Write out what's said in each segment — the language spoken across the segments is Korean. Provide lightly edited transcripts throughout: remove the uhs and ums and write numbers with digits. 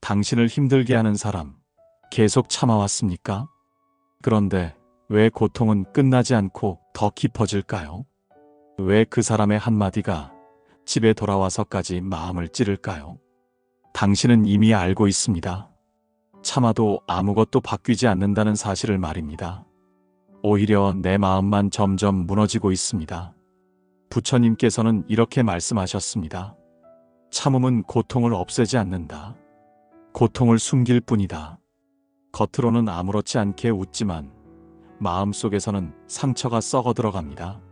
당신을 힘들게 하는 사람 계속 참아왔습니까? 그런데 왜 고통은 끝나지 않고 더 깊어질까요? 왜 그 사람의 한마디가 집에 돌아와서까지 마음을 찌를까요? 당신은 이미 알고 있습니다. 참아도 아무것도 바뀌지 않는다는 사실을 말입니다. 오히려 내 마음만 점점 무너지고 있습니다. 부처님께서는 이렇게 말씀하셨습니다. 참음은 고통을 없애지 않는다. 고통을 숨길 뿐이다. 겉으로는 아무렇지 않게 웃지만 마음속에서는 상처가 썩어 들어갑니다.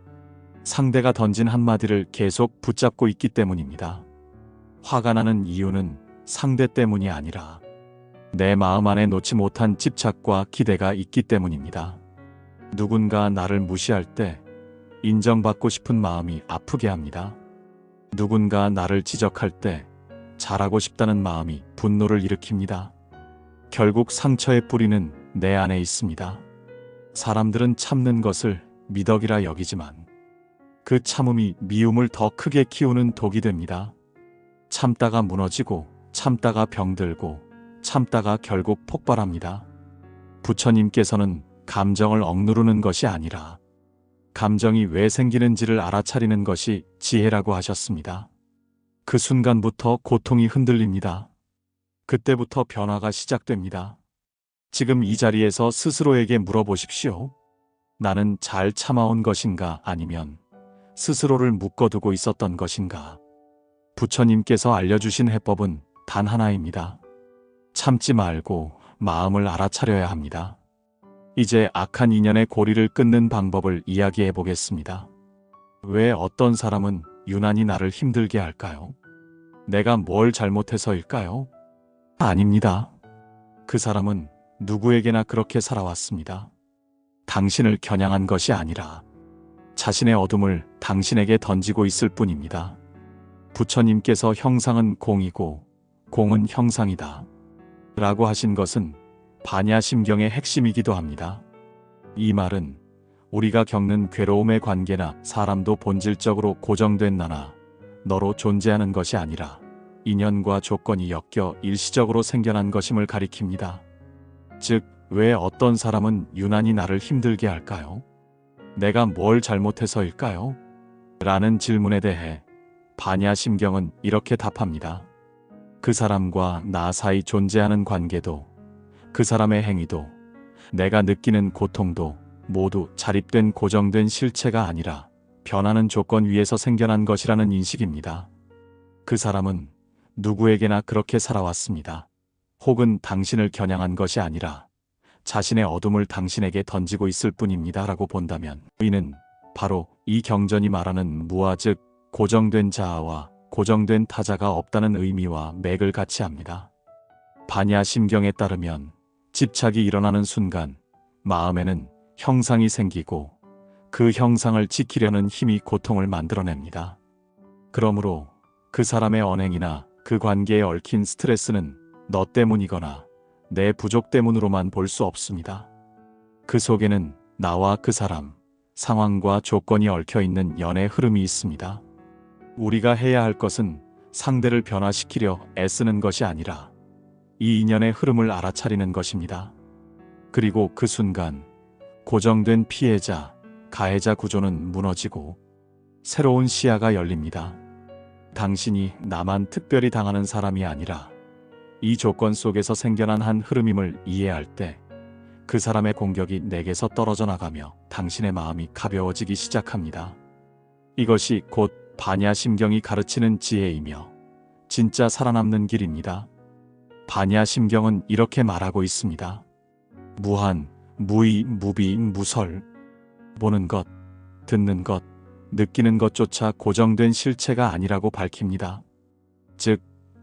상대가 던진 한마디를 계속 붙잡고 있기 때문입니다. 화가 나는 이유는 상대 때문이 아니라 내 마음 안에 놓지 못한 집착과 기대가 있기 때문입니다. 누군가 나를 무시할 때 인정받고 싶은 마음이 아프게 합니다. 누군가 나를 지적할 때 잘하고 싶다는 마음이 분노를 일으킵니다. 결국 상처의 뿌리는 내 안에 있습니다. 사람들은 참는 것을 미덕이라 여기지만 그 참음이 미움을 더 크게 키우는 독이 됩니다. 참다가 무너지고 참다가 병들고 참다가 결국 폭발합니다. 부처님께서는 감정을 억누르는 것이 아니라 감정이 왜 생기는지를 알아차리는 것이 지혜라고 하셨습니다. 그 순간부터 고통이 흔들립니다. 그때부터 변화가 시작됩니다. 지금 이 자리에서 스스로에게 물어보십시오. 나는 잘 참아온 것인가 아니면 스스로를 묶어두고 있었던 것인가? 부처님께서 알려주신 해법은 단 하나입니다. 참지 말고 마음을 알아차려야 합니다. 이제 악한 인연의 고리를 끊는 방법을 이야기해 보겠습니다. 왜 어떤 사람은 유난히 나를 힘들게 할까요? 내가 뭘 잘못해서일까요? 아닙니다. 그 사람은 누구에게나 그렇게 살아왔습니다. 당신을 겨냥한 것이 아니라 자신의 어둠을 당신에게 던지고 있을 뿐입니다. 부처님께서 형상은 공이고 공은 형상이다 라고 하신 것은 반야심경의 핵심이기도 합니다. 이 말은 우리가 겪는 괴로움의 관계나 사람도 본질적으로 고정된 나나 너로 존재하는 것이 아니라 인연과 조건이 엮여 일시적으로 생겨난 것임을 가리킵니다. 즉, 왜 어떤 사람은 유난히 나를 힘들게 할까요? 내가 뭘 잘못해서일까요? 라는 질문에 대해 반야심경은 이렇게 답합니다. 그 사람과 나 사이 존재하는 관계도 그 사람의 행위도 내가 느끼는 고통도 모두 자립된 고정된 실체가 아니라 변하는 조건 위에서 생겨난 것이라는 인식입니다. 그 사람은 누구에게나 그렇게 살아왔습니다. 혹은 당신을 겨냥한 것이 아니라 자신의 어둠을 당신에게 던지고 있을 뿐입니다. 라고 본다면 이는 바로 이 경전이 말하는 무아 즉 고정된 자아와 고정된 타자가 없다는 의미와 맥을 같이 합니다. 반야심경에 따르면 집착이 일어나는 순간 마음에는 형상이 생기고 그 형상을 지키려는 힘이 고통을 만들어냅니다. 그러므로 그 사람의 언행이나 그 관계에 얽힌 스트레스는 너 때문이거나 내 부족 때문으로만 볼 수 없습니다. 그 속에는 나와 그 사람, 상황과 조건이 얽혀있는 연의 흐름이 있습니다. 우리가 해야 할 것은 상대를 변화시키려 애쓰는 것이 아니라 이 인연의 흐름을 알아차리는 것입니다. 그리고 그 순간 고정된 피해자, 가해자 구조는 무너지고 새로운 시야가 열립니다. 당신이 나만 특별히 당하는 사람이 아니라 이 조건 속에서 생겨난 한 흐름임을 이해할 때 그 사람의 공격이 내게서 떨어져 나가며 당신의 마음이 가벼워지기 시작합니다. 이것이 곧 반야심경이 가르치는 지혜이며 진짜 살아남는 길입니다. 반야심경은 이렇게 말하고 있습니다. 무한, 무의, 무비, 무설. 보는 것, 듣는 것, 느끼는 것조차 고정된 실체가 아니라고 밝힙니다. 즉,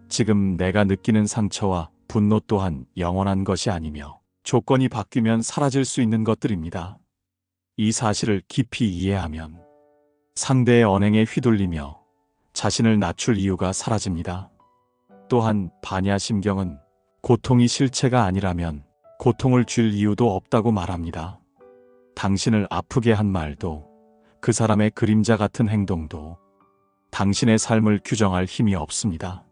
지금 내가 느끼는 상처와 분노 또한 영원한 것이 아니며 조건이 바뀌면 사라질 수 있는 것들입니다. 이 사실을 깊이 이해하면 상대의 언행에 휘둘리며 자신을 낮출 이유가 사라집니다. 또한 반야심경은 고통이 실체가 아니라면 고통을 줄 이유도 없다고 말합니다. 당신을 아프게 한 말도 그 사람의 그림자 같은 행동도 당신의 삶을 규정할 힘이 없습니다.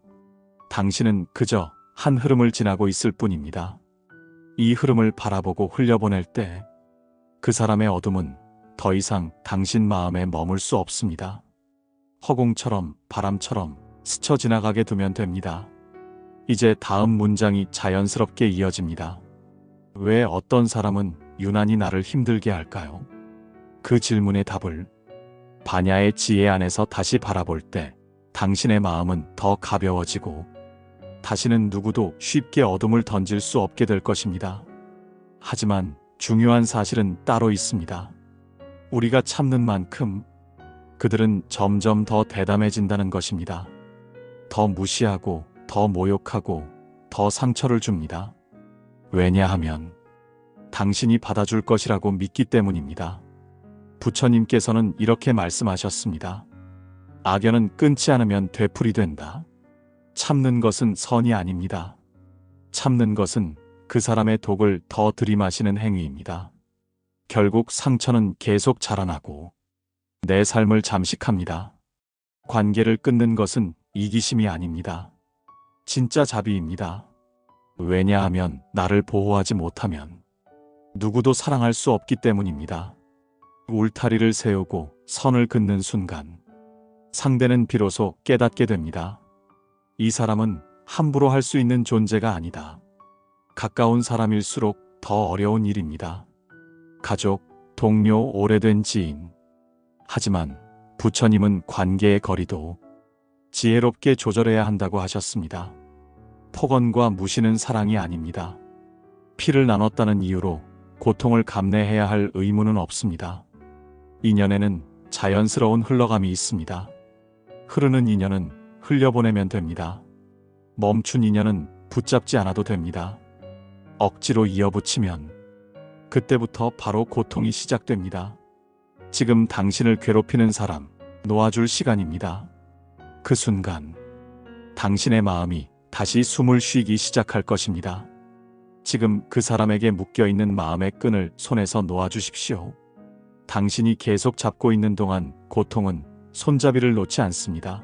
당신은 그저 한 흐름을 지나고 있을 뿐입니다. 이 흐름을 바라보고 흘려보낼 때 그 사람의 어둠은 더 이상 당신 마음에 머물 수 없습니다. 허공처럼 바람처럼 스쳐 지나가게 두면 됩니다. 이제 다음 문장이 자연스럽게 이어집니다. 왜 어떤 사람은 유난히 나를 힘들게 할까요? 그 질문의 답을 반야의 지혜 안에서 다시 바라볼 때 당신의 마음은 더 가벼워지고 다시는 누구도 쉽게 어둠을 던질 수 없게 될 것입니다. 하지만 중요한 사실은 따로 있습니다. 우리가 참는 만큼 그들은 점점 더 대담해진다는 것입니다. 더 무시하고 더 모욕하고 더 상처를 줍니다. 왜냐하면 당신이 받아줄 것이라고 믿기 때문입니다. 부처님께서는 이렇게 말씀하셨습니다. 악연은 끊지 않으면 되풀이된다. 참는 것은 선이 아닙니다. 참는 것은 그 사람의 독을 더 들이마시는 행위입니다. 결국 상처는 계속 자라나고 내 삶을 잠식합니다. 관계를 끊는 것은 이기심이 아닙니다. 진짜 자비입니다. 왜냐하면 나를 보호하지 못하면 누구도 사랑할 수 없기 때문입니다. 울타리를 세우고 선을 긋는 순간 상대는 비로소 깨닫게 됩니다. 이 사람은 함부로 할 수 있는 존재가 아니다. 가까운 사람일수록 더 어려운 일입니다. 가족, 동료, 오래된 지인. 하지만 부처님은 관계의 거리도 지혜롭게 조절해야 한다고 하셨습니다. 폭언과 무시는 사랑이 아닙니다. 피를 나눴다는 이유로 고통을 감내해야 할 의무는 없습니다. 인연에는 자연스러운 흘러감이 있습니다. 흐르는 인연은 흘려보내면 됩니다. 멈춘 인연은 붙잡지 않아도 됩니다. 억지로 이어붙이면 그때부터 바로 고통이 시작됩니다. 지금 당신을 괴롭히는 사람 놓아줄 시간입니다. 그 순간 당신의 마음이 다시 숨을 쉬기 시작할 것입니다. 지금 그 사람에게 묶여있는 마음의 끈을 손에서 놓아주십시오. 당신이 계속 잡고 있는 동안 고통은 손잡이를 놓지 않습니다.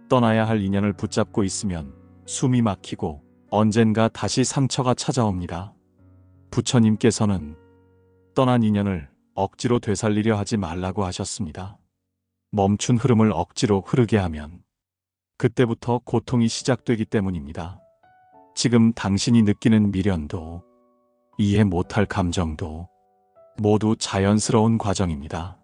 떠나야 할 인연을 붙잡고 있으면 숨이 막히고 언젠가 다시 상처가 찾아옵니다. 부처님께서는 떠난 인연을 억지로 되살리려 하지 말라고 하셨습니다. 멈춘 흐름을 억지로 흐르게 하면 그때부터 고통이 시작되기 때문입니다. 지금 당신이 느끼는 미련도 이해 못할 감정도 모두 자연스러운 과정입니다.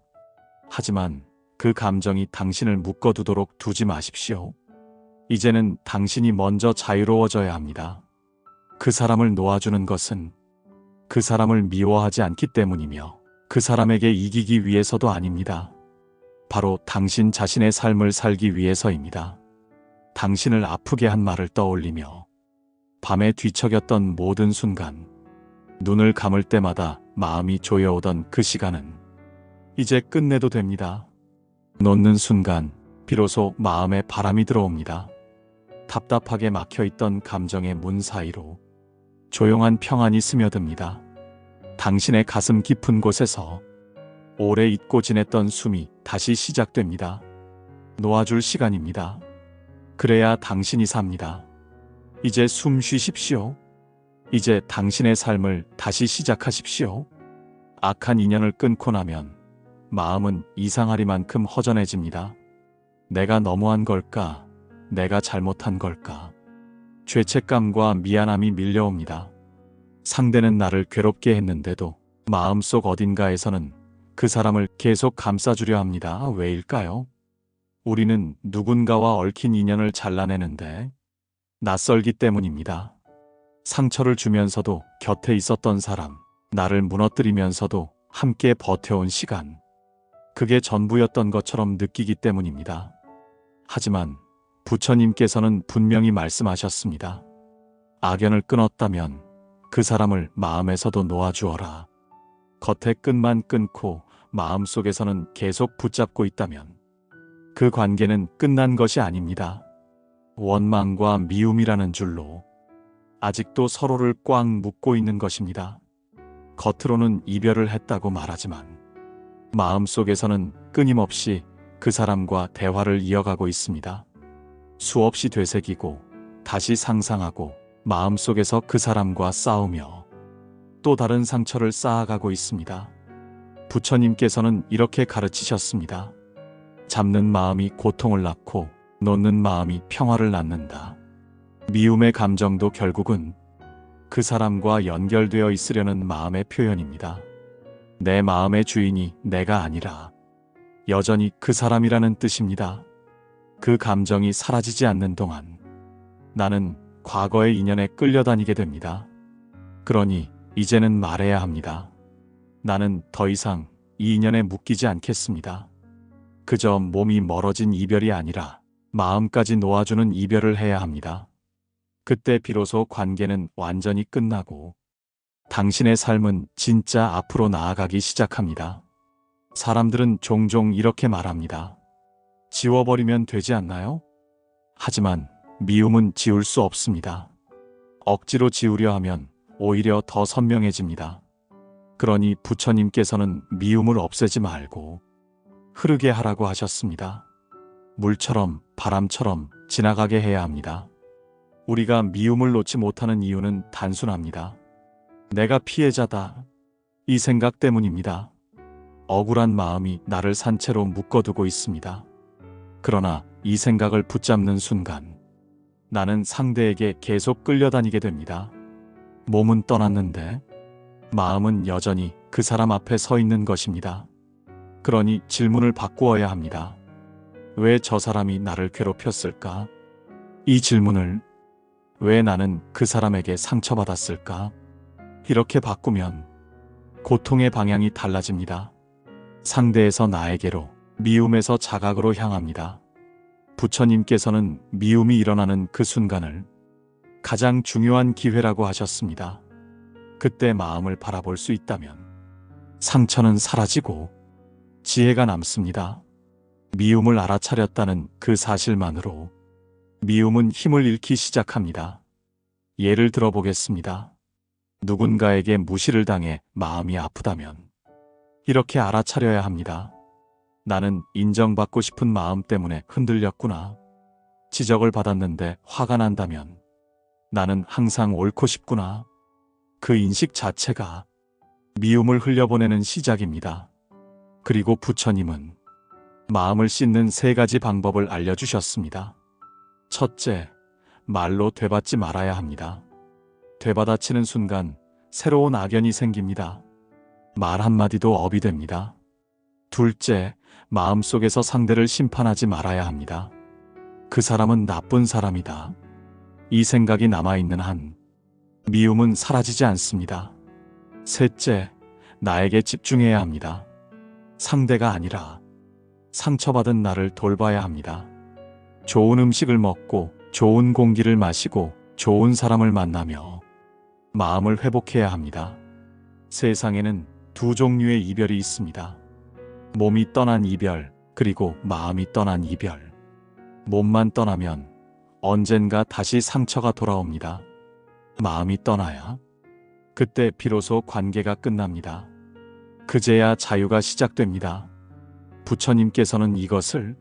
하지만 그 감정이 당신을 묶어두도록 두지 마십시오. 이제는 당신이 먼저 자유로워져야 합니다. 그 사람을 놓아주는 것은 그 사람을 미워하지 않기 때문이며 그 사람에게 이기기 위해서도 아닙니다. 바로 당신 자신의 삶을 살기 위해서입니다. 당신을 아프게 한 말을 떠올리며 밤에 뒤척였던 모든 순간, 눈을 감을 때마다 마음이 조여오던 그 시간은 이제 끝내도 됩니다. 놓는 순간 비로소 마음에 바람이 들어옵니다. 답답하게 막혀있던 감정의 문 사이로 조용한 평안이 스며듭니다. 당신의 가슴 깊은 곳에서 오래 잊고 지냈던 숨이 다시 시작됩니다. 놓아줄 시간입니다. 그래야 당신이 삽니다. 이제 숨 쉬십시오. 이제 당신의 삶을 다시 시작하십시오. 악한 인연을 끊고 나면 마음은 이상하리만큼 허전해집니다. 내가 너무한 걸까? 내가 잘못한 걸까? 죄책감과 미안함이 밀려옵니다. 상대는 나를 괴롭게 했는데도 마음속 어딘가에서는 그 사람을 계속 감싸주려 합니다. 왜일까요? 우리는 누군가와 얽힌 인연을 잘라내는데 낯설기 때문입니다. 상처를 주면서도 곁에 있었던 사람, 나를 무너뜨리면서도 함께 버텨온 시간, 그게 전부였던 것처럼 느끼기 때문입니다. 하지만 부처님께서는 분명히 말씀하셨습니다. 악연을 끊었다면 그 사람을 마음에서도 놓아주어라. 겉의 끈만 끊고 마음속에서는 계속 붙잡고 있다면 그 관계는 끝난 것이 아닙니다. 원망과 미움이라는 줄로 아직도 서로를 꽉 묶고 있는 것입니다. 겉으로는 이별을 했다고 말하지만 마음속에서는 끊임없이 그 사람과 대화를 이어가고 있습니다. 수없이 되새기고 다시 상상하고 마음속에서 그 사람과 싸우며 또 다른 상처를 쌓아가고 있습니다. 부처님께서는 이렇게 가르치셨습니다. 잡는 마음이 고통을 낳고 놓는 마음이 평화를 낳는다. 미움의 감정도 결국은 그 사람과 연결되어 있으려는 마음의 표현입니다. 내 마음의 주인이 내가 아니라 여전히 그 사람이라는 뜻입니다. 그 감정이 사라지지 않는 동안 나는 과거의 인연에 끌려다니게 됩니다. 그러니 이제는 말해야 합니다. 나는 더 이상 이 인연에 묶이지 않겠습니다. 그저 몸이 멀어진 이별이 아니라 마음까지 놓아주는 이별을 해야 합니다. 그때 비로소 관계는 완전히 끝나고 당신의 삶은 진짜 앞으로 나아가기 시작합니다. 사람들은 종종 이렇게 말합니다. 지워버리면 되지 않나요? 하지만 미움은 지울 수 없습니다. 억지로 지우려 하면 오히려 더 선명해집니다. 그러니 부처님께서는 미움을 없애지 말고 흐르게 하라고 하셨습니다. 물처럼 바람처럼 지나가게 해야 합니다. 우리가 미움을 놓지 못하는 이유는 단순합니다. 내가 피해자다. 이 생각 때문입니다. 억울한 마음이 나를 산채로 묶어두고 있습니다. 그러나 이 생각을 붙잡는 순간 나는 상대에게 계속 끌려다니게 됩니다. 몸은 떠났는데 마음은 여전히 그 사람 앞에 서 있는 것입니다. 그러니 질문을 바꾸어야 합니다. 왜 저 사람이 나를 괴롭혔을까? 이 질문을 왜 나는 그 사람에게 상처받았을까? 이렇게 바꾸면 고통의 방향이 달라집니다. 상대에서 나에게로, 미움에서 자각으로 향합니다. 부처님께서는 미움이 일어나는 그 순간을 가장 중요한 기회라고 하셨습니다. 그때 마음을 바라볼 수 있다면 상처는 사라지고 지혜가 남습니다. 미움을 알아차렸다는 그 사실만으로 미움은 힘을 잃기 시작합니다. 예를 들어보겠습니다. 누군가에게 무시를 당해 마음이 아프다면 이렇게 알아차려야 합니다. 나는 인정받고 싶은 마음 때문에 흔들렸구나. 지적을 받았는데 화가 난다면 나는 항상 옳고 싶구나. 그 인식 자체가 미움을 흘려보내는 시작입니다. 그리고 부처님은 마음을 씻는 3가지 방법을 알려주셨습니다. 첫째, 말로 되받지 말아야 합니다. 되받아치는 순간 새로운 악연이 생깁니다. 말 한마디도 업이 됩니다. 둘째, 마음속에서 상대를 심판하지 말아야 합니다. 그 사람은 나쁜 사람이다. 이 생각이 남아있는 한 미움은 사라지지 않습니다. 셋째, 나에게 집중해야 합니다. 상대가 아니라 상처받은 나를 돌봐야 합니다. 좋은 음식을 먹고 좋은 공기를 마시고 좋은 사람을 만나며 마음을 회복해야 합니다. 세상에는 2 종류의 이별이 있습니다. 몸이 떠난 이별, 그리고 마음이 떠난 이별. 몸만 떠나면 언젠가 다시 상처가 돌아옵니다. 마음이 떠나야 그때 비로소 관계가 끝납니다. 그제야 자유가 시작됩니다. 부처님께서는 이것을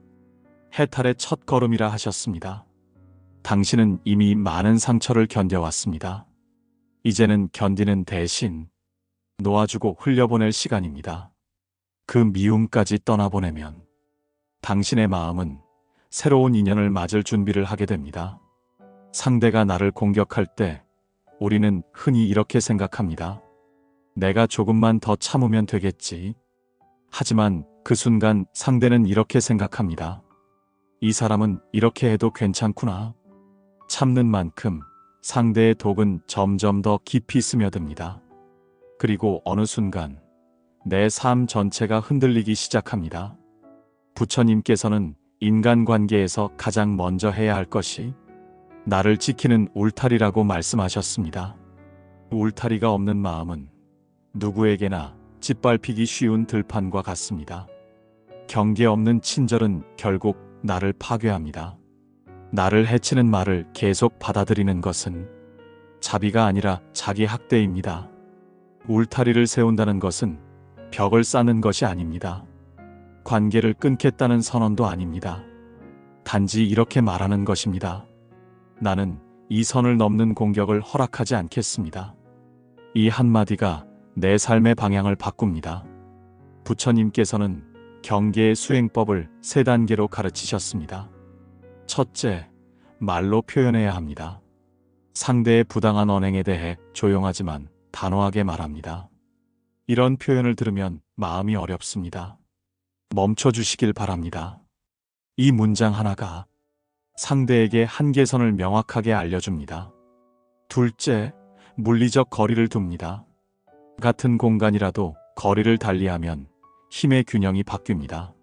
해탈의 첫 걸음이라 하셨습니다. 당신은 이미 많은 상처를 견뎌왔습니다. 이제는 견디는 대신 놓아주고 흘려보낼 시간입니다. 그 미움까지 떠나보내면 당신의 마음은 새로운 인연을 맞을 준비를 하게 됩니다. 상대가 나를 공격할 때 우리는 흔히 이렇게 생각합니다. 내가 조금만 더 참으면 되겠지. 하지만 그 순간 상대는 이렇게 생각합니다. 이 사람은 이렇게 해도 괜찮구나. 참는 만큼 상대의 독은 점점 더 깊이 스며듭니다. 그리고 어느 순간 내 삶 전체가 흔들리기 시작합니다. 부처님께서는 인간관계에서 가장 먼저 해야 할 것이 나를 지키는 울타리라고 말씀하셨습니다. 울타리가 없는 마음은 누구에게나 짓밟히기 쉬운 들판과 같습니다. 경계 없는 친절은 결국 나를 파괴합니다. 나를 해치는 말을 계속 받아들이는 것은 자비가 아니라 자기 학대입니다. 울타리를 세운다는 것은 벽을 쌓는 것이 아닙니다. 관계를 끊겠다는 선언도 아닙니다. 단지 이렇게 말하는 것입니다. 나는 이 선을 넘는 공격을 허락하지 않겠습니다. 이 한마디가 내 삶의 방향을 바꿉니다. 부처님께서는 경계의 수행법을 3단계로 가르치셨습니다. 첫째, 말로 표현해야 합니다. 상대의 부당한 언행에 대해 조용하지만 단호하게 말합니다. 이런 표현을 들으면 마음이 어렵습니다. 멈춰주시길 바랍니다. 이 문장 하나가 상대에게 한계선을 명확하게 알려줍니다. 둘째, 물리적 거리를 둡니다. 같은 공간이라도 거리를 달리하면 힘의 균형이 바뀝니다.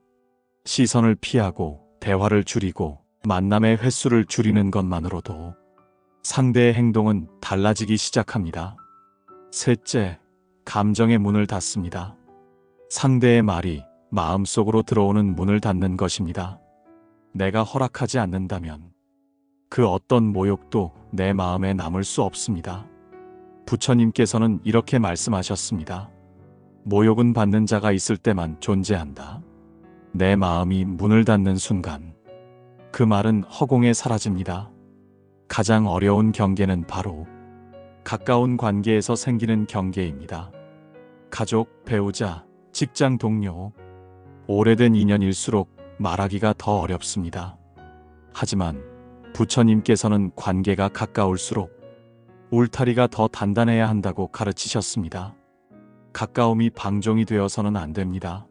시선을 피하고 대화를 줄이고 만남의 횟수를 줄이는 것만으로도 상대의 행동은 달라지기 시작합니다. 셋째, 감정의 문을 닫습니다. 상대의 말이 마음속으로 들어오는 문을 닫는 것입니다. 내가 허락하지 않는다면 그 어떤 모욕도 내 마음에 남을 수 없습니다. 부처님께서는 이렇게 말씀하셨습니다. 모욕은 받는 자가 있을 때만 존재한다. 내 마음이 문을 닫는 순간 그 말은 허공에 사라집니다. 가장 어려운 경계는 바로 가까운 관계에서 생기는 경계입니다. 가족, 배우자, 직장 동료, 오래된 인연일수록 말하기가 더 어렵습니다. 하지만 부처님께서는 관계가 가까울수록 울타리가 더 단단해야 한다고 가르치셨습니다. 가까움이 방종이 되어서는 안 됩니다.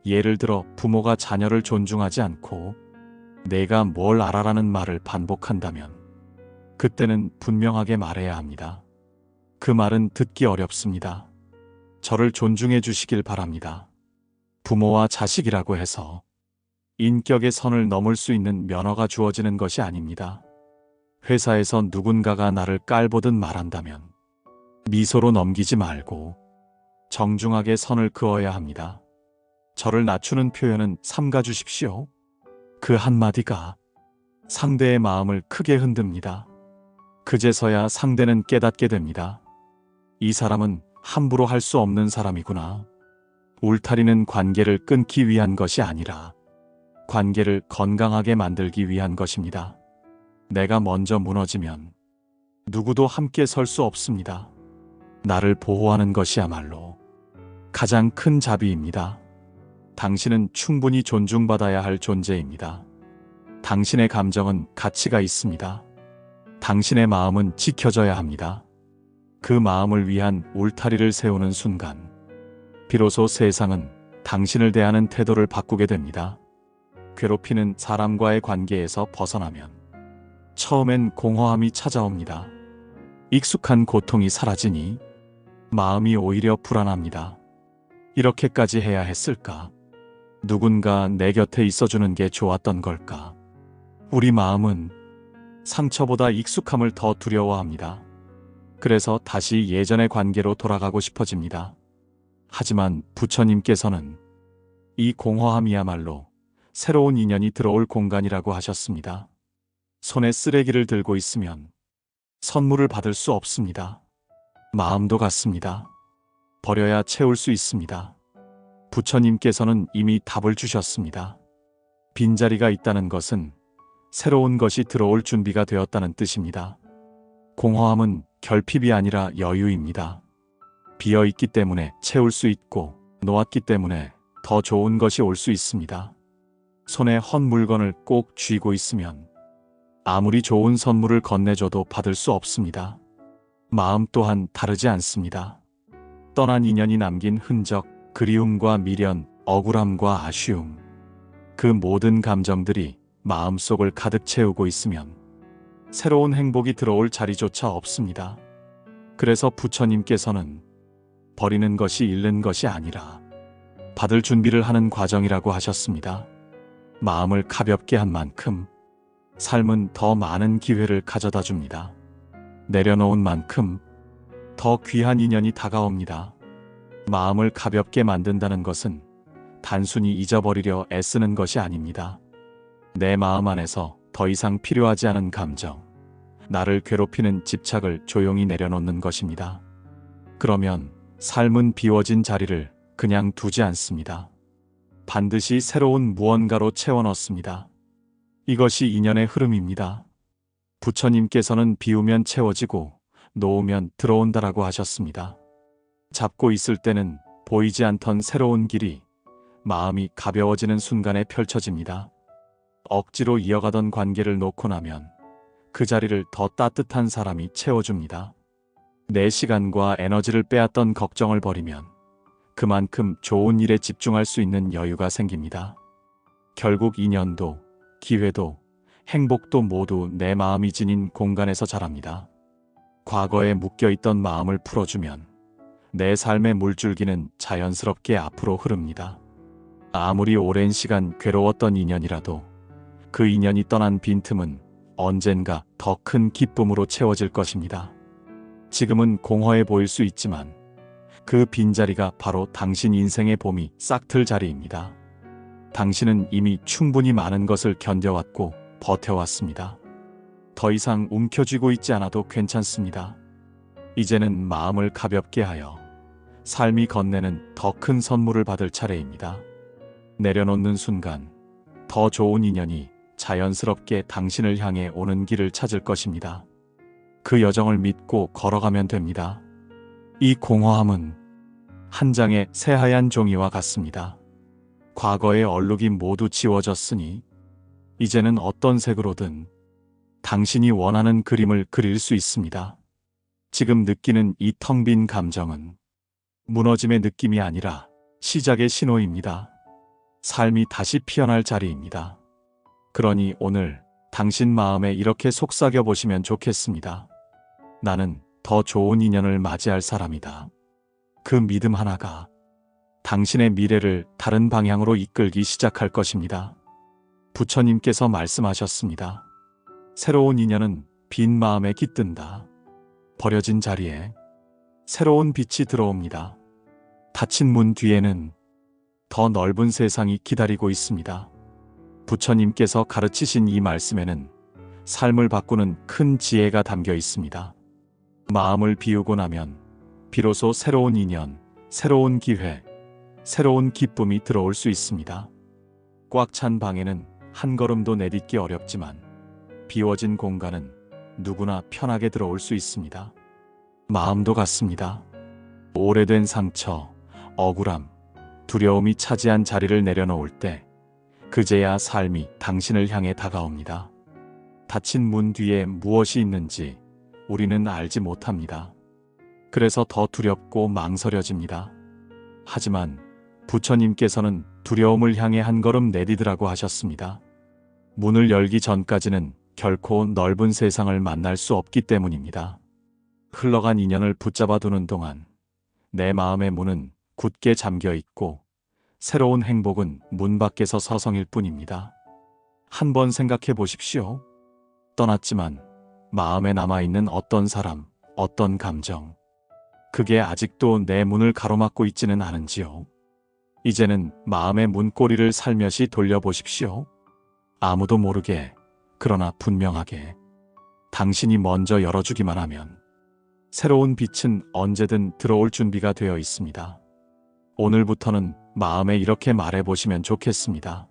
예를 들어 부모가 자녀를 존중하지 않고 내가 뭘 알아라는 말을 반복한다면 그때는 분명하게 말해야 합니다. 그 말은 듣기 어렵습니다. 저를 존중해 주시길 바랍니다. 부모와 자식이라고 해서 인격의 선을 넘을 수 있는 면허가 주어지는 것이 아닙니다. 회사에서 누군가가 나를 깔보듯 말한다면 미소로 넘기지 말고 정중하게 선을 그어야 합니다. 저를 낮추는 표현은 삼가 주십시오. 그 한마디가 상대의 마음을 크게 흔듭니다. 그제서야 상대는 깨닫게 됩니다. 이 사람은 함부로 할 수 없는 사람이구나. 울타리는 관계를 끊기 위한 것이 아니라 관계를 건강하게 만들기 위한 것입니다. 내가 먼저 무너지면 누구도 함께 설 수 없습니다. 나를 보호하는 것이야말로 가장 큰 자비입니다. 당신은 충분히 존중받아야 할 존재입니다. 당신의 감정은 가치가 있습니다. 당신의 마음은 지켜져야 합니다. 그 마음을 위한 울타리를 세우는 순간 비로소 세상은 당신을 대하는 태도를 바꾸게 됩니다. 괴롭히는 사람과의 관계에서 벗어나면 처음엔 공허함이 찾아옵니다. 익숙한 고통이 사라지니 마음이 오히려 불안합니다. 이렇게까지 해야 했을까? 누군가 내 곁에 있어주는 게 좋았던 걸까? 우리 마음은 상처보다 익숙함을 더 두려워합니다. 그래서 다시 예전의 관계로 돌아가고 싶어집니다. 하지만 부처님께서는 이 공허함이야말로 새로운 인연이 들어올 공간이라고 하셨습니다. 손에 쓰레기를 들고 있으면 선물을 받을 수 없습니다. 마음도 같습니다. 버려야 채울 수 있습니다. 부처님께서는 이미 답을 주셨습니다. 빈자리가 있다는 것은 새로운 것이 들어올 준비가 되었다는 뜻입니다. 공허함은 결핍이 아니라 여유입니다. 비어있기 때문에 채울 수 있고 놓았기 때문에 더 좋은 것이 올 수 있습니다. 손에 헛 물건을 꼭 쥐고 있으면 아무리 좋은 선물을 건네줘도 받을 수 없습니다. 마음 또한 다르지 않습니다. 떠난 인연이 남긴 흔적, 그리움과 미련, 억울함과 아쉬움, 그 모든 감정들이 마음속을 가득 채우고 있으면 새로운 행복이 들어올 자리조차 없습니다. 그래서 부처님께서는 버리는 것이 잃는 것이 아니라 받을 준비를 하는 과정이라고 하셨습니다. 마음을 가볍게 한 만큼 삶은 더 많은 기회를 가져다 줍니다. 내려놓은 만큼 더 귀한 인연이 다가옵니다. 마음을 가볍게 만든다는 것은 단순히 잊어버리려 애쓰는 것이 아닙니다. 내 마음 안에서 더 이상 필요하지 않은 감정, 나를 괴롭히는 집착을 조용히 내려놓는 것입니다. 그러면 삶은 비워진 자리를 그냥 두지 않습니다. 반드시 새로운 무언가로 채워 넣습니다. 이것이 인연의 흐름입니다. 부처님께서는 비우면 채워지고 놓으면 들어온다라고 하셨습니다. 잡고 있을 때는 보이지 않던 새로운 길이 마음이 가벼워지는 순간에 펼쳐집니다. 억지로 이어가던 관계를 놓고 나면 그 자리를 더 따뜻한 사람이 채워줍니다. 내 시간과 에너지를 빼앗던 걱정을 버리면 그만큼 좋은 일에 집중할 수 있는 여유가 생깁니다. 결국 인연도, 기회도, 행복도 모두 내 마음이 지닌 공간에서 자랍니다. 과거에 묶여있던 마음을 풀어주면 내 삶의 물줄기는 자연스럽게 앞으로 흐릅니다. 아무리 오랜 시간 괴로웠던 인연이라도 그 인연이 떠난 빈틈은 언젠가 더 큰 기쁨으로 채워질 것입니다. 지금은 공허해 보일 수 있지만 그 빈자리가 바로 당신 인생의 봄이 싹틀 자리입니다. 당신은 이미 충분히 많은 것을 견뎌왔고 버텨왔습니다. 더 이상 움켜쥐고 있지 않아도 괜찮습니다. 이제는 마음을 가볍게 하여 삶이 건네는 더 큰 선물을 받을 차례입니다. 내려놓는 순간 더 좋은 인연이 자연스럽게 당신을 향해 오는 길을 찾을 것입니다. 그 여정을 믿고 걸어가면 됩니다. 이 공허함은 한 장의 새하얀 종이와 같습니다. 과거의 얼룩이 모두 지워졌으니 이제는 어떤 색으로든 당신이 원하는 그림을 그릴 수 있습니다. 지금 느끼는 이 텅 빈 감정은 무너짐의 느낌이 아니라 시작의 신호입니다. 삶이 다시 피어날 자리입니다. 그러니 오늘 당신 마음에 이렇게 속삭여 보시면 좋겠습니다. 나는 더 좋은 인연을 맞이할 사람이다. 그 믿음 하나가 당신의 미래를 다른 방향으로 이끌기 시작할 것입니다. 부처님께서 말씀하셨습니다. 새로운 인연은 빈 마음에 깃든다. 버려진 자리에 새로운 빛이 들어옵니다. 닫힌 문 뒤에는 더 넓은 세상이 기다리고 있습니다. 부처님께서 가르치신 이 말씀에는 삶을 바꾸는 큰 지혜가 담겨 있습니다. 마음을 비우고 나면 비로소 새로운 인연, 새로운 기회, 새로운 기쁨이 들어올 수 있습니다. 꽉 찬 방에는 한 걸음도 내딛기 어렵지만 비워진 공간은 누구나 편하게 들어올 수 있습니다. 마음도 같습니다. 오래된 상처, 억울함, 두려움이 차지한 자리를 내려놓을 때 그제야 삶이 당신을 향해 다가옵니다. 닫힌 문 뒤에 무엇이 있는지 우리는 알지 못합니다. 그래서 더 두렵고 망설여집니다. 하지만 부처님께서는 두려움을 향해 한 걸음 내디디라고 하셨습니다. 문을 열기 전까지는 결코 넓은 세상을 만날 수 없기 때문입니다. 흘러간 인연을 붙잡아 두는 동안 내 마음의 문은 굳게 잠겨 있고 새로운 행복은 문 밖에서 서성일 뿐입니다. 한번 생각해 보십시오. 떠났지만 마음에 남아있는 어떤 사람, 어떤 감정, 그게 아직도 내 문을 가로막고 있지는 않은지요. 이제는 마음의 문고리를 살며시 돌려보십시오. 아무도 모르게, 그러나 분명하게 당신이 먼저 열어주기만 하면 새로운 빛은 언제든 들어올 준비가 되어 있습니다. 오늘부터는 마음에 이렇게 말해보시면 좋겠습니다.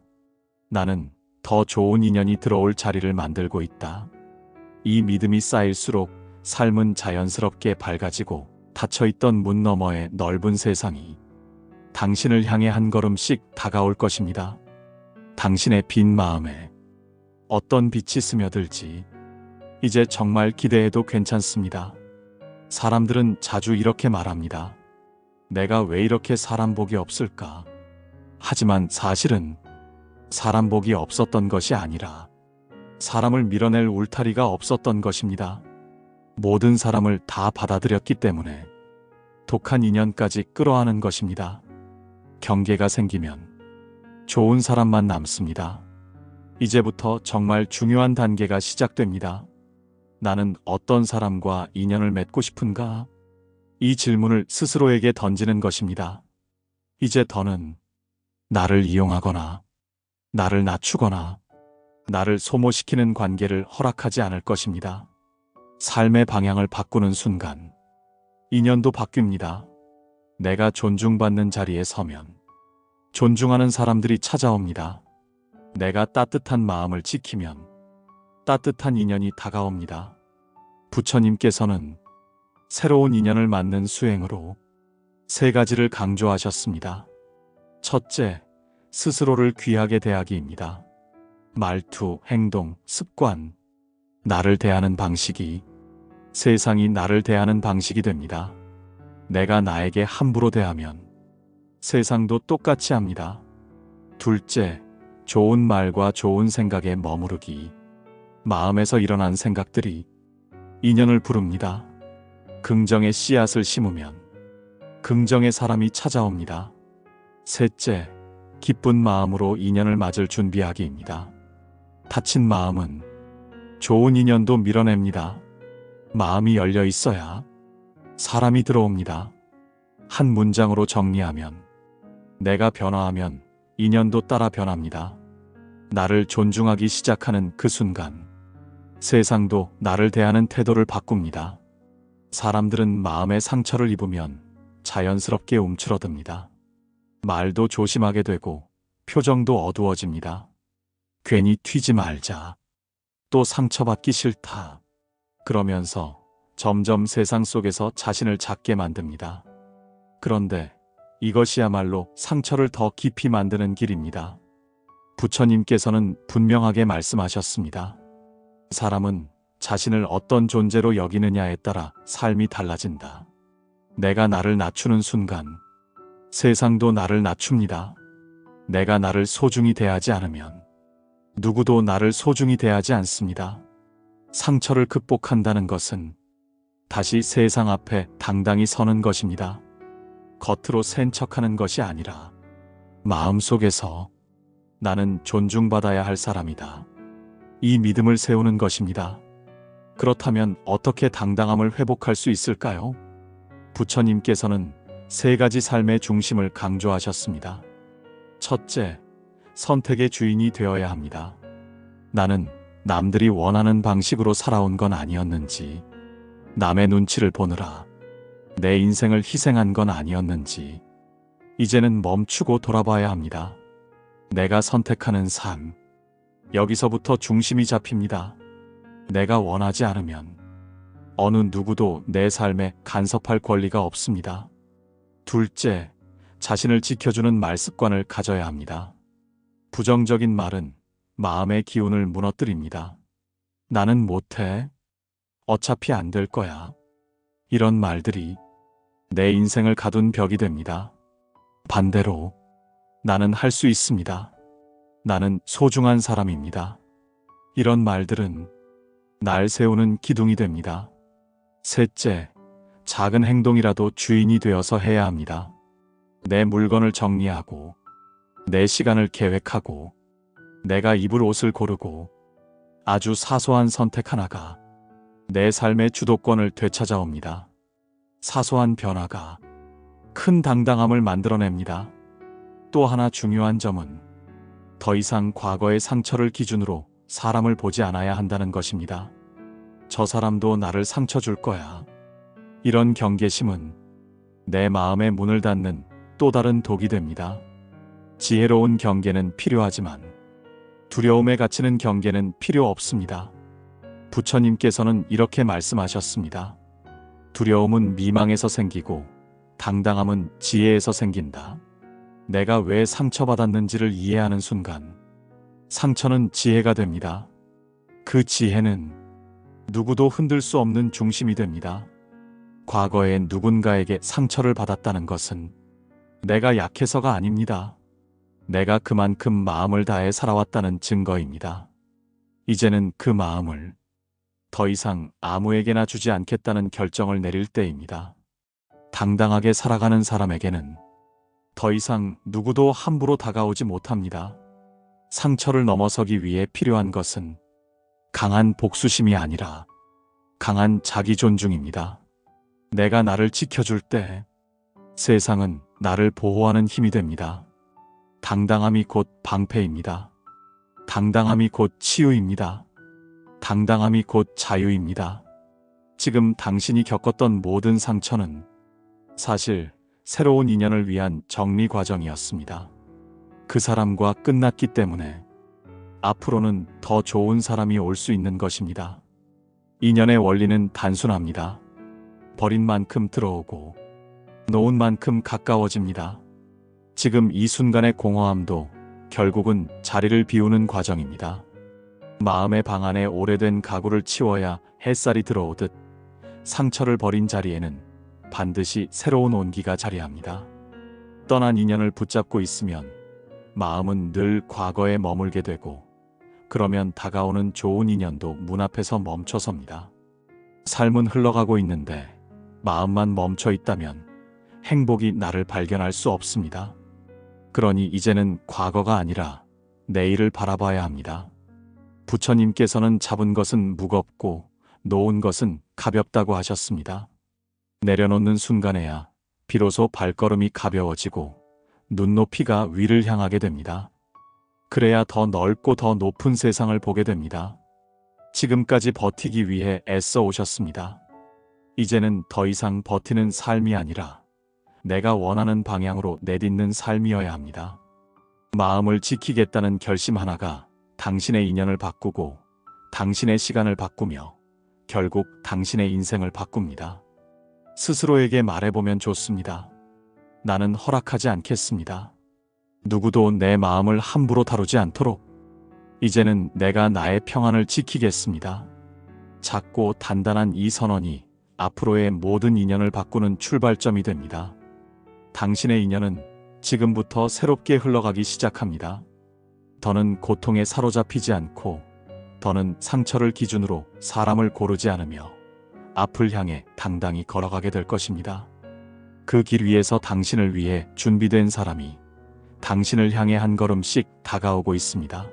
나는 더 좋은 인연이 들어올 자리를 만들고 있다. 이 믿음이 쌓일수록 삶은 자연스럽게 밝아지고 닫혀있던 문 너머의 넓은 세상이 당신을 향해 한 걸음씩 다가올 것입니다. 당신의 빈 마음에 어떤 빛이 스며들지 이제 정말 기대해도 괜찮습니다. 사람들은 자주 이렇게 말합니다. 내가 왜 이렇게 사람 복이 없을까? 하지만 사실은 사람 복이 없었던 것이 아니라 사람을 밀어낼 울타리가 없었던 것입니다. 모든 사람을 다 받아들였기 때문에 독한 인연까지 끌어안은 것입니다. 경계가 생기면 좋은 사람만 남습니다. 이제부터 정말 중요한 단계가 시작됩니다. 나는 어떤 사람과 인연을 맺고 싶은가? 이 질문을 스스로에게 던지는 것입니다. 이제 더는 나를 이용하거나 나를 낮추거나 나를 소모시키는 관계를 허락하지 않을 것입니다. 삶의 방향을 바꾸는 순간 인연도 바뀝니다. 내가 존중받는 자리에 서면 존중하는 사람들이 찾아옵니다. 내가 따뜻한 마음을 지키면 따뜻한 인연이 다가옵니다. 부처님께서는 새로운 인연을 맞는 수행으로 세 가지를 강조하셨습니다. 첫째, 스스로를 귀하게 대하기입니다. 말투, 행동, 습관, 나를 대하는 방식이 세상이 나를 대하는 방식이 됩니다. 내가 나에게 함부로 대하면 세상도 똑같이 합니다. 둘째, 좋은 말과 좋은 생각에 머무르기. 마음에서 일어난 생각들이 인연을 부릅니다. 긍정의 씨앗을 심으면 긍정의 사람이 찾아옵니다. 셋째, 기쁜 마음으로 인연을 맞을 준비하기입니다. 다친 마음은 좋은 인연도 밀어냅니다. 마음이 열려 있어야 사람이 들어옵니다. 한 문장으로 정리하면 내가 변화하면 인연도 따라 변합니다. 나를 존중하기 시작하는 그 순간 세상도 나를 대하는 태도를 바꿉니다. 사람들은 마음의 상처를 입으면 자연스럽게 움츠러듭니다. 말도 조심하게 되고 표정도 어두워집니다. 괜히 튀지 말자. 또 상처받기 싫다. 그러면서 점점 세상 속에서 자신을 작게 만듭니다. 그런데 이것이야말로 상처를 더 깊이 만드는 길입니다. 부처님께서는 분명하게 말씀하셨습니다. 사람은 자신을 어떤 존재로 여기느냐에 따라 삶이 달라진다. 내가 나를 낮추는 순간 세상도 나를 낮춥니다. 내가 나를 소중히 대하지 않으면 누구도 나를 소중히 대하지 않습니다. 상처를 극복한다는 것은 다시 세상 앞에 당당히 서는 것입니다. 겉으로 센 척하는 것이 아니라 마음속에서 나는 존중받아야 할 사람이다. 이 믿음을 세우는 것입니다. 그렇다면 어떻게 당당함을 회복할 수 있을까요? 부처님께서는 세 가지 삶의 중심을 강조하셨습니다. 첫째, 선택의 주인이 되어야 합니다. 나는 남들이 원하는 방식으로 살아온 건 아니었는지, 남의 눈치를 보느라 내 인생을 희생한 건 아니었는지, 이제는 멈추고 돌아봐야 합니다. 내가 선택하는 삶, 여기서부터 중심이 잡힙니다. 내가 원하지 않으면 어느 누구도 내 삶에 간섭할 권리가 없습니다. 둘째, 자신을 지켜주는 말습관을 가져야 합니다. 부정적인 말은 마음의 기운을 무너뜨립니다. 나는 못해. 어차피 안 될 거야. 이런 말들이 내 인생을 가둔 벽이 됩니다. 반대로 나는 할 수 있습니다. 나는 소중한 사람입니다. 이런 말들은 날 세우는 기둥이 됩니다. 셋째, 작은 행동이라도 주인이 되어서 해야 합니다. 내 물건을 정리하고, 내 시간을 계획하고, 내가 입을 옷을 고르고, 아주 사소한 선택 하나가 내 삶의 주도권을 되찾아옵니다. 사소한 변화가 큰 당당함을 만들어냅니다. 또 하나 중요한 점은 더 이상 과거의 상처를 기준으로 사람을 보지 않아야 한다는 것입니다. 저 사람도 나를 상처 줄 거야. 이런 경계심은 내 마음의 문을 닫는 또 다른 독이 됩니다. 지혜로운 경계는 필요하지만 두려움에 갇히는 경계는 필요 없습니다. 부처님께서는 이렇게 말씀하셨습니다. 두려움은 미망에서 생기고 당당함은 지혜에서 생긴다. 내가 왜 상처받았는지를 이해하는 순간 상처는 지혜가 됩니다. 그 지혜는 누구도 흔들 수 없는 중심이 됩니다. 과거에 누군가에게 상처를 받았다는 것은 내가 약해서가 아닙니다. 내가 그만큼 마음을 다해 살아왔다는 증거입니다. 이제는 그 마음을 더 이상 아무에게나 주지 않겠다는 결정을 내릴 때입니다. 당당하게 살아가는 사람에게는 더 이상 누구도 함부로 다가오지 못합니다. 상처를 넘어서기 위해 필요한 것은 강한 복수심이 아니라 강한 자기 존중입니다. 내가 나를 지켜줄 때 세상은 나를 보호하는 힘이 됩니다. 당당함이 곧 방패입니다. 당당함이 곧 치유입니다. 당당함이 곧 자유입니다. 지금 당신이 겪었던 모든 상처는 사실 새로운 인연을 위한 정리 과정이었습니다. 그 사람과 끝났기 때문에 앞으로는 더 좋은 사람이 올 수 있는 것입니다. 인연의 원리는 단순합니다. 버린 만큼 들어오고 놓은 만큼 가까워집니다. 지금 이 순간의 공허함도 결국은 자리를 비우는 과정입니다. 마음의 방 안에 오래된 가구를 치워야 햇살이 들어오듯 상처를 버린 자리에는 반드시 새로운 온기가 자리합니다. 떠난 인연을 붙잡고 있으면 마음은 늘 과거에 머물게 되고, 그러면 다가오는 좋은 인연도 문 앞에서 멈춰섭니다. 삶은 흘러가고 있는데 마음만 멈춰 있다면 행복이 나를 발견할 수 없습니다. 그러니 이제는 과거가 아니라 내일을 바라봐야 합니다. 부처님께서는 잡은 것은 무겁고 놓은 것은 가볍다고 하셨습니다. 내려놓는 순간에야 비로소 발걸음이 가벼워지고 눈높이가 위를 향하게 됩니다. 그래야 더 넓고 더 높은 세상을 보게 됩니다. 지금까지 버티기 위해 애써 오셨습니다. 이제는 더 이상 버티는 삶이 아니라 내가 원하는 방향으로 내딛는 삶이어야 합니다. 마음을 지키겠다는 결심 하나가 당신의 인연을 바꾸고 당신의 시간을 바꾸며 결국 당신의 인생을 바꿉니다. 스스로에게 말해보면 좋습니다. 나는 허락하지 않겠습니다. 누구도 내 마음을 함부로 다루지 않도록. 이제는 내가 나의 평안을 지키겠습니다. 작고 단단한 이 선언이 앞으로의 모든 인연을 바꾸는 출발점이 됩니다. 당신의 인연은 지금부터 새롭게 흘러가기 시작합니다. 더는 고통에 사로잡히지 않고, 더는 상처를 기준으로 사람을 고르지 않으며 앞을 향해 당당히 걸어가게 될 것입니다. 그 길 위에서 당신을 위해 준비된 사람이 당신을 향해 한 걸음씩 다가오고 있습니다.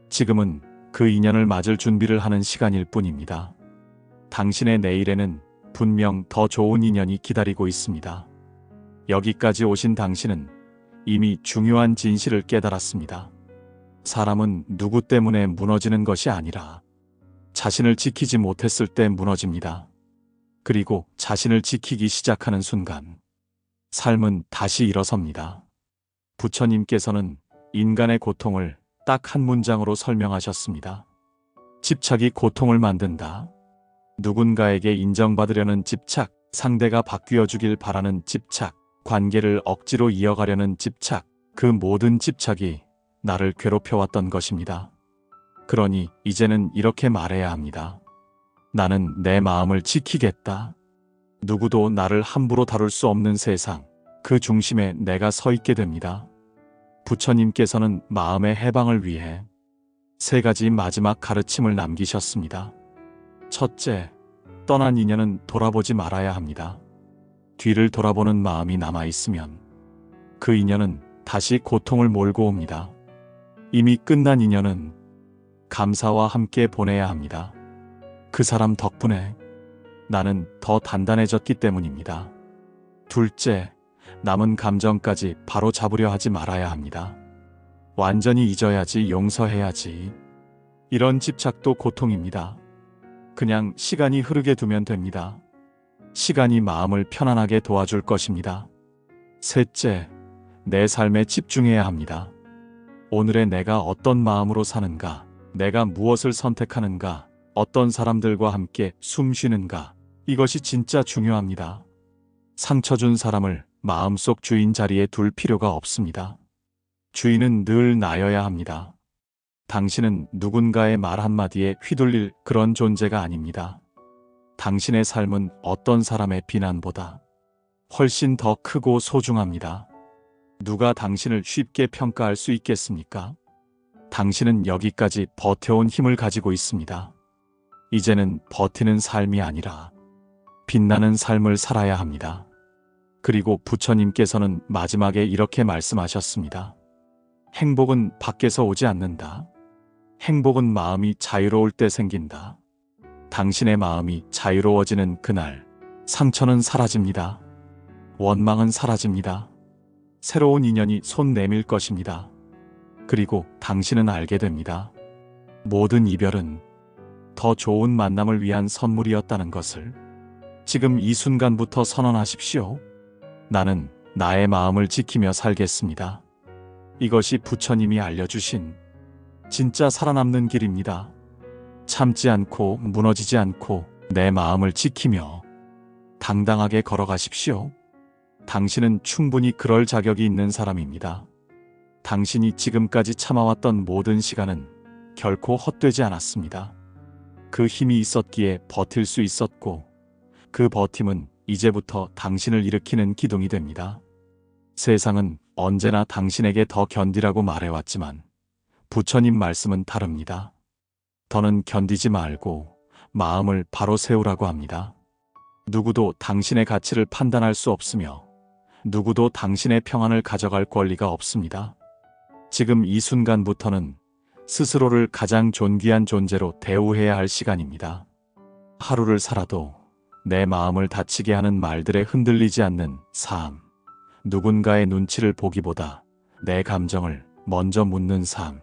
지금은 그 인연을 맞을 준비를 하는 시간일 뿐입니다. 당신의 내일에는 분명 더 좋은 인연이 기다리고 있습니다. 여기까지 오신 당신은 이미 중요한 진실을 깨달았습니다. 사람은 누구 때문에 무너지는 것이 아니라 자신을 지키지 못했을 때 무너집니다. 그리고 자신을 지키기 시작하는 순간 삶은 다시 일어섭니다. 부처님께서는 인간의 고통을 딱 한 문장으로 설명하셨습니다. 집착이 고통을 만든다. 누군가에게 인정받으려는 집착, 상대가 바뀌어주길 바라는 집착, 관계를 억지로 이어가려는 집착, 그 모든 집착이 나를 괴롭혀왔던 것입니다. 그러니 이제는 이렇게 말해야 합니다. 나는 내 마음을 지키겠다. 누구도 나를 함부로 다룰 수 없는 세상, 그 중심에 내가 서 있게 됩니다. 부처님께서는 마음의 해방을 위해 3가지 마지막 가르침을 남기셨습니다. 첫째, 떠난 인연은 돌아보지 말아야 합니다. 뒤를 돌아보는 마음이 남아있으면 그 인연은 다시 고통을 몰고 옵니다. 이미 끝난 인연은 감사와 함께 보내야 합니다. 그 사람 덕분에 나는 더 단단해졌기 때문입니다. 둘째, 남은 감정까지 바로 잡으려 하지 말아야 합니다. 완전히 잊어야지, 용서해야지. 이런 집착도 고통입니다. 그냥 시간이 흐르게 두면 됩니다. 시간이 마음을 편안하게 도와줄 것입니다. 셋째, 내 삶에 집중해야 합니다. 오늘의 내가 어떤 마음으로 사는가, 내가 무엇을 선택하는가, 어떤 사람들과 함께 숨 쉬는가, 이것이 진짜 중요합니다. 상처 준 사람을 마음속 주인 자리에 둘 필요가 없습니다. 주인은 늘 나여야 합니다. 당신은 누군가의 말 한마디에 휘둘릴 그런 존재가 아닙니다. 당신의 삶은 어떤 사람의 비난보다 훨씬 더 크고 소중합니다. 누가 당신을 쉽게 평가할 수 있겠습니까? 당신은 여기까지 버텨온 힘을 가지고 있습니다. 이제는 버티는 삶이 아니라 빛나는 삶을 살아야 합니다. 그리고 부처님께서는 마지막에 이렇게 말씀하셨습니다. 행복은 밖에서 오지 않는다. 행복은 마음이 자유로울 때 생긴다. 당신의 마음이 자유로워지는 그날, 상처는 사라집니다. 원망은 사라집니다. 새로운 인연이 손 내밀 것입니다. 그리고 당신은 알게 됩니다. 모든 이별은 더 좋은 만남을 위한 선물이었다는 것을 지금 이 순간부터 선언하십시오. 나는 나의 마음을 지키며 살겠습니다. 이것이 부처님이 알려주신 진짜 살아남는 길입니다. 참지 않고 무너지지 않고 내 마음을 지키며 당당하게 걸어가십시오. 당신은 충분히 그럴 자격이 있는 사람입니다. 당신이 지금까지 참아왔던 모든 시간은 결코 헛되지 않았습니다. 그 힘이 있었기에 버틸 수 있었고, 그 버팀은 이제부터 당신을 일으키는 기둥이 됩니다. 세상은 언제나 당신에게 더 견디라고 말해왔지만 부처님 말씀은 다릅니다. 더는 견디지 말고 마음을 바로 세우라고 합니다. 누구도 당신의 가치를 판단할 수 없으며 누구도 당신의 평안을 가져갈 권리가 없습니다. 지금 이 순간부터는 스스로를 가장 존귀한 존재로 대우해야 할 시간입니다. 하루를 살아도 내 마음을 다치게 하는 말들에 흔들리지 않는 삶. 누군가의 눈치를 보기보다 내 감정을 먼저 묻는 삶.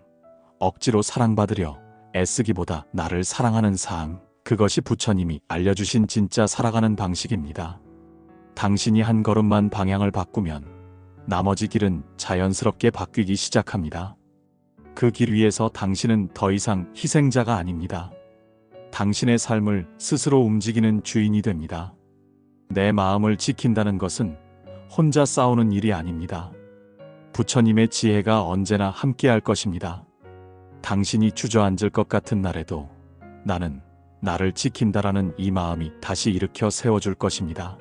억지로 사랑받으려 애쓰기보다 나를 사랑하는 삶. 그것이 부처님이 알려주신 진짜 살아가는 방식입니다. 당신이 한 걸음만 방향을 바꾸면 나머지 길은 자연스럽게 바뀌기 시작합니다. 그 길 위에서 당신은 더 이상 희생자가 아닙니다. 당신의 삶을 스스로 움직이는 주인이 됩니다. 내 마음을 지킨다는 것은 혼자 싸우는 일이 아닙니다. 부처님의 지혜가 언제나 함께할 것입니다. 당신이 주저앉을 것 같은 날에도 나는 나를 지킨다라는 이 마음이 다시 일으켜 세워줄 것입니다.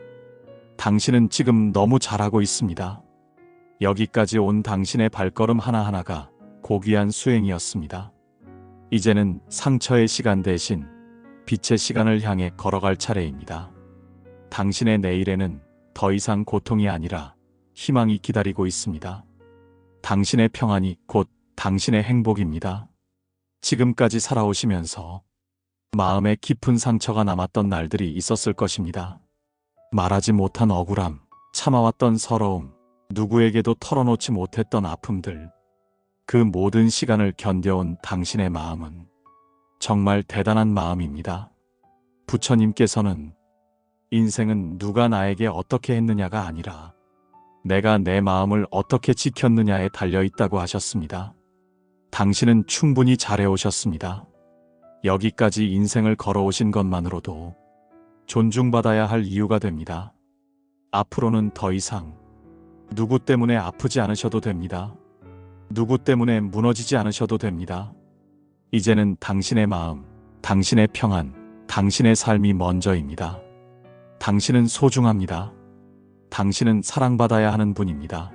당신은 지금 너무 잘하고 있습니다. 여기까지 온 당신의 발걸음 하나하나가 고귀한 수행이었습니다. 이제는 상처의 시간 대신 빛의 시간을 향해 걸어갈 차례입니다. 당신의 내일에는 더 이상 고통이 아니라 희망이 기다리고 있습니다. 당신의 평안이 곧 당신의 행복입니다. 지금까지 살아오시면서 마음에 깊은 상처가 남았던 날들이 있었을 것입니다. 말하지 못한 억울함, 참아왔던 서러움, 누구에게도 털어놓지 못했던 아픔들. 그 모든 시간을 견뎌온 당신의 마음은 정말 대단한 마음입니다. 부처님께서는 인생은 누가 나에게 어떻게 했느냐가 아니라 내가 내 마음을 어떻게 지켰느냐에 달려있다고 하셨습니다. 당신은 충분히 잘해오셨습니다. 여기까지 인생을 걸어오신 것만으로도 존중받아야 할 이유가 됩니다. 앞으로는 더 이상 누구 때문에 아프지 않으셔도 됩니다. 누구 때문에 무너지지 않으셔도 됩니다. 이제는 당신의 마음, 당신의 평안, 당신의 삶이 먼저입니다. 당신은 소중합니다. 당신은 사랑받아야 하는 분입니다.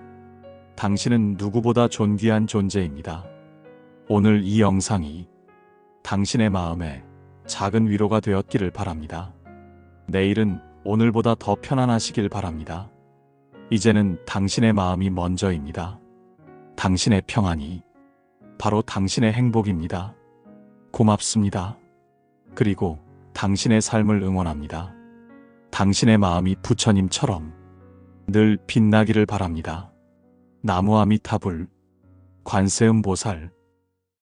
당신은 누구보다 존귀한 존재입니다. 오늘 이 영상이 당신의 마음에 작은 위로가 되었기를 바랍니다. 내일은 오늘보다 더 편안하시길 바랍니다. 이제는 당신의 마음이 먼저입니다. 당신의 평안이 바로 당신의 행복입니다. 고맙습니다. 그리고 당신의 삶을 응원합니다. 당신의 마음이 부처님처럼 늘 빛나기를 바랍니다. 나무 아미타불, 관세음보살.